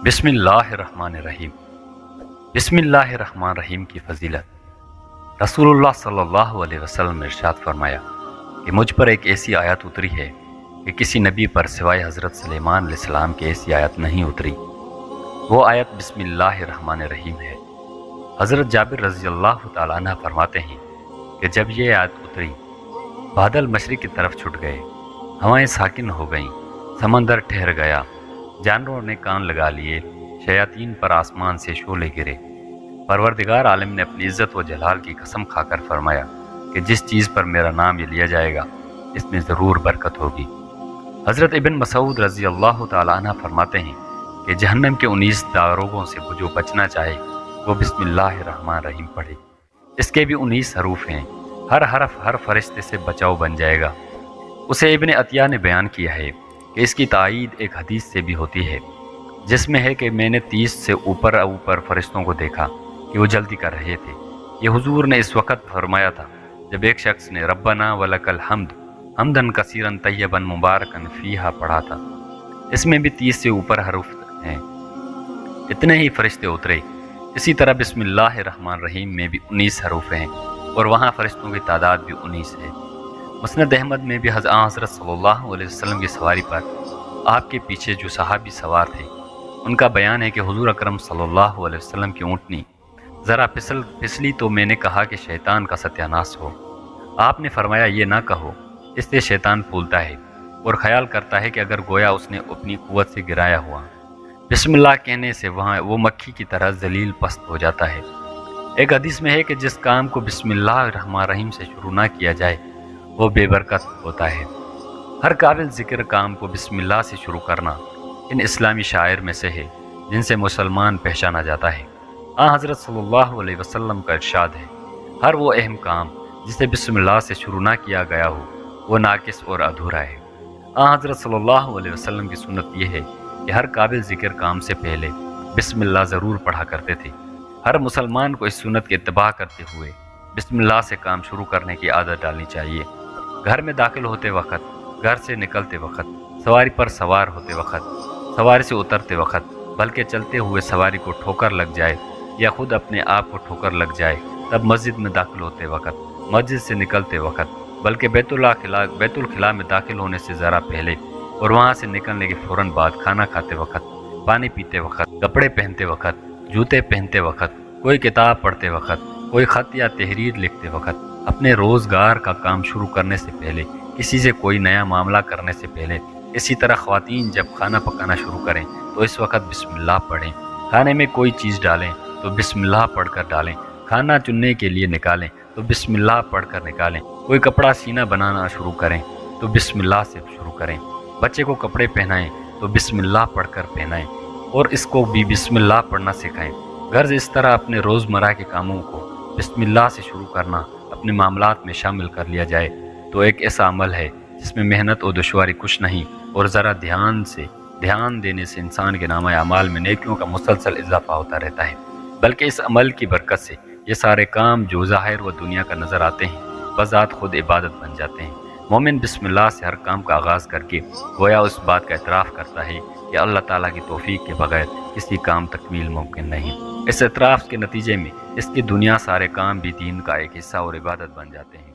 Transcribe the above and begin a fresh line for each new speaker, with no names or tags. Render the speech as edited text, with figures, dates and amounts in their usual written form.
بسم اللہ الرحمن الرحیم۔ بسم اللہ الرحمن الرحیم کی فضیلت۔ رسول اللہ صلی اللہ علیہ وسلم نے ارشاد فرمایا کہ مجھ پر ایک ایسی آیت اتری ہے کہ کسی نبی پر سوائے حضرت سلیمان علیہ السلام کی ایسی آیت نہیں اتری۔ وہ آیت بسم اللہ الرحمن الرحیم ہے۔ حضرت جابر رضی اللہ تعالیٰ عنہ فرماتے ہیں کہ جب یہ آیت اتری، بادل مشرق کی طرف چھٹ گئے، ہوائیں ساکن ہو گئیں، سمندر ٹھہر گیا، جانوروں نے کان لگا لیے، شیاطین پر آسمان سے شعلے گرے۔ پروردگار عالم نے اپنی عزت و جلال کی قسم کھا کر فرمایا کہ جس چیز پر میرا نام یہ لیا جائے گا اس میں ضرور برکت ہوگی۔ حضرت ابن مسعود رضی اللہ تعالیٰ عنہ فرماتے ہیں کہ جہنم کے 19 داروغوں سے جو بچنا چاہے وہ بسم اللہ الرحمن الرحیم پڑھے۔ اس کے بھی 19 حروف ہیں، ہر حرف ہر فرشتے سے بچاؤ بن جائے گا۔ اسے ابن عطیہ نے بیان کیا ہے کہ اس کی تائید ایک حدیث سے بھی ہوتی ہے، جس میں ہے کہ میں نے 30 سے اوپر فرشتوں کو دیکھا کہ وہ جلدی کر رہے تھے۔ یہ حضور نے اس وقت فرمایا تھا جب ایک شخص نے ربنا ولک الحمد حمدن کثیرن طیبن مبارکن فیہا پڑھا تھا۔ اس میں بھی 30 سے اوپر حروف ہیں۔ اتنے ہی فرشتے اترے۔ اسی طرح بسم اللہ الرحمن الرحیم میں بھی 19 حروف ہیں اور وہاں فرشتوں کی تعداد بھی 19 ہے۔ مسند احمد میں بھی حضرت صلی اللہ علیہ وسلم کی سواری پر آپ کے پیچھے جو صحابی سوار تھے ان کا بیان ہے کہ حضور اکرم صلی اللہ علیہ وسلم کی اونٹنی ذرا پھسلی تو میں نے کہا کہ شیطان کا ستیہ ناس ہو۔ آپ نے فرمایا یہ نہ کہو، اس سے شیطان پھولتا ہے اور خیال کرتا ہے کہ اگر گویا اس نے اپنی قوت سے گرایا ہوا۔ بسم اللہ کہنے سے وہاں وہ مکھی کی طرح ذلیل پست ہو جاتا ہے۔ ایک حدیث میں ہے کہ جس کام کو بسم اللہ الرحمن الرحیم سے شروع نہ کیا جائے وہ بے برکت ہوتا ہے۔ ہر قابل ذکر کام کو بسم اللہ سے شروع کرنا ان اسلامی شاعر میں سے ہے جن سے مسلمان پہچانا جاتا ہے۔ حضرت صلی اللہ علیہ وسلم کا ارشاد ہے، ہر وہ اہم کام جسے بسم اللہ سے شروع نہ کیا گیا ہو وہ ناقص اور ادھورا ہے۔ حضرت صلی اللہ علیہ وسلم کی سنت یہ ہے کہ ہر قابل ذکر کام سے پہلے بسم اللہ ضرور پڑھا کرتے تھے۔ ہر مسلمان کو اس سنت کی اتباع کرتے ہوئے بسم اللہ سے کام شروع کرنے کی عادت ڈالنی چاہیے۔ گھر میں داخل ہوتے وقت، گھر سے نکلتے وقت، سواری پر سوار ہوتے وقت، سواری سے اترتے وقت، بلکہ چلتے ہوئے سواری کو ٹھوکر لگ جائے یا خود اپنے آپ کو ٹھوکر لگ جائے تب مسجد میں داخل ہوتے وقت، مسجد سے نکلتے وقت، بلکہ بیت الخلاء میں داخل ہونے سے ذرا پہلے اور وہاں سے نکلنے کے فوراً بعد، کھانا کھاتے وقت، پانی پیتے وقت، کپڑے پہنتے وقت، جوتے پہنتے وقت، کوئی کتاب پڑھتے وقت، کوئی خط یا تحریر لکھتے وقت، اپنے روزگار کا کام شروع کرنے سے پہلے، کسی سے کوئی نیا معاملہ کرنے سے پہلے۔ اسی طرح خواتین جب کھانا پکانا شروع کریں تو اس وقت بسم اللہ پڑھیں۔ کھانے میں کوئی چیز ڈالیں تو بسم اللہ پڑھ کر ڈالیں۔ کھانا چننے کے لیے نکالیں تو بسم اللہ پڑھ کر نکالیں۔ کوئی کپڑا سینا بنانا شروع کریں تو بسم اللہ سے شروع کریں۔ بچے کو کپڑے پہنائیں تو بسم اللہ پڑھ کر پہنائیں اور اس کو بھی بسم اللہ پڑھنا سکھائیں۔ غرض اس طرح اپنے روزمرہ کے کاموں کو بسم اللہ سے شروع کرنا اپنے معاملات میں شامل کر لیا جائے تو ایک ایسا عمل ہے جس میں محنت اور دشواری کچھ نہیں، اور ذرا دھیان دینے سے انسان کے نامہ اعمال میں نیکیوں کا مسلسل اضافہ ہوتا رہتا ہے۔ بلکہ اس عمل کی برکت سے یہ سارے کام جو ظاہر و دنیا کا نظر آتے ہیں بذات خود عبادت بن جاتے ہیں۔ مومن بسم اللہ سے ہر کام کا آغاز کر کے گویا اس بات کا اعتراف کرتا ہے کہ اللہ تعالیٰ کی توفیق کے بغیر کسی کام تکمیل ممکن نہیں۔ اس اعتراف کے نتیجے میں اس کی دنیا سارے کام بھی دین کا ایک حصہ اور عبادت بن جاتے ہیں۔